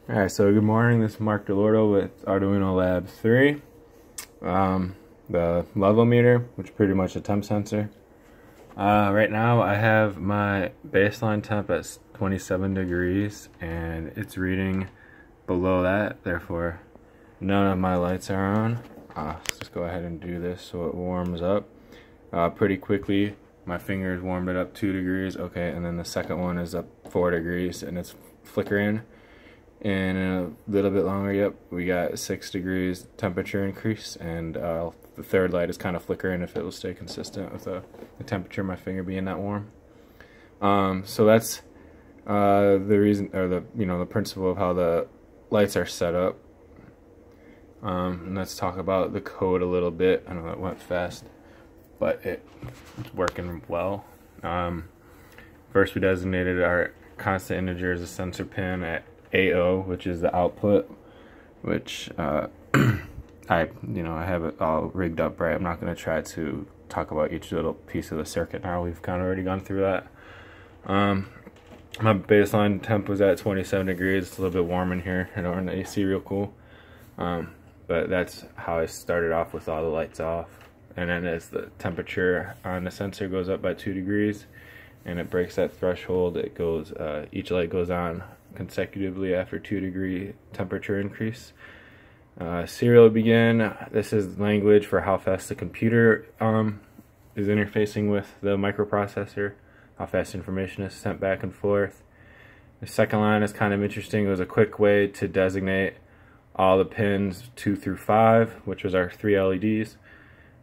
Alright, so good morning. This is Mark DeLordo with Arduino Lab 3. The level meter, which is pretty much a temp sensor. Right now I have my baseline temp at 27 degrees and it's reading below that, therefore none of my lights are on. Let's just go ahead and do this so it warms up pretty quickly. My fingers warmed it up 2 degrees, okay, and then the second one is up 4 degrees and it's flickering. And in a little bit longer, yep, we got 6 degrees temperature increase, and the third light is kind of flickering if it will stay consistent with the temperature of my finger being that warm. So that's the reason, or the principle of how the lights are set up. And let's talk about the code a little bit. I know that went fast, but it's working well. First, we designated our constant integer as a sensor pin at AO, which is the output, which I have it all rigged up right. I'm not going to try to talk about each little piece of the circuit now. We've kind of already gone through that. My baseline temp was at 27 degrees. It's a little bit warm in here. I don't run the AC real cool. But that's how I started off with all the lights off. And then as the temperature on the sensor goes up by 2 degrees and it breaks that threshold, it goes each light goes on consecutively after 2 degree temperature increase. Serial begin. This is language for how fast the computer is interfacing with the microprocessor, how fast information is sent back and forth. The second line is kind of interesting. It was a quick way to designate all the pins 2 through 5, which was our 3 LEDs,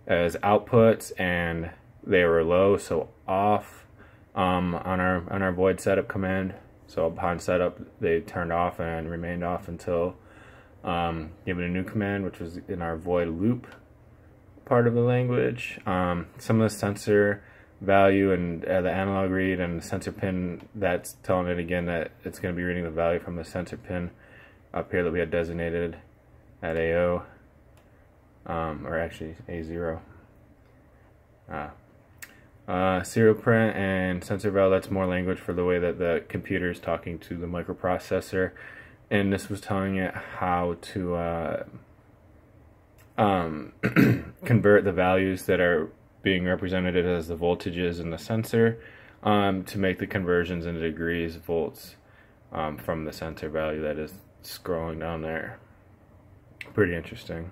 as outputs, and they were low, so off on our void setup command. So upon setup, they turned off and remained off until given a new command, which was in our void loop part of the language. Some of the sensor value and the analog read and the sensor pin, that's telling it again that it's going to be reading the value from the sensor pin up here that we had designated at AO, or actually A0. Serial print and sensor val, that's more language for the way that the computer is talking to the microprocessor, and this was telling it how to convert the values that are being represented as the voltages in the sensor to make the conversions into degrees, volts from the sensor value that is scrolling down there. Pretty interesting.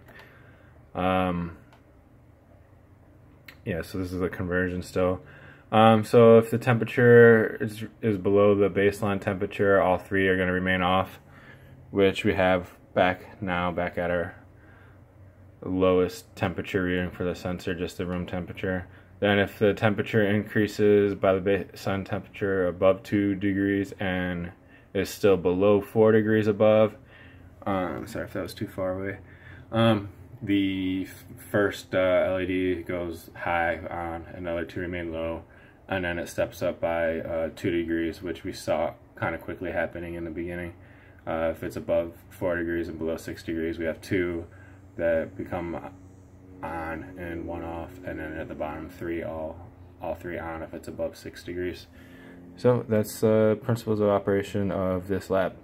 Yeah, so this is the conversion still. So if the temperature is below the baseline temperature, all 3 are going to remain off, which we have back at our lowest temperature reading for the sensor, just the room temperature. Then if the temperature increases by the baseline temperature above 2 degrees and is still below 4 degrees above, sorry if that was too far away, the first LED goes high on and the other 2 remain low, and then it steps up by 2 degrees, which we saw kind of quickly happening in the beginning. If it's above 4 degrees and below 6 degrees, we have 2 that become on and 1 off, and then at the bottom 3, all 3 on if it's above 6 degrees. So that's principles of operation of this lab.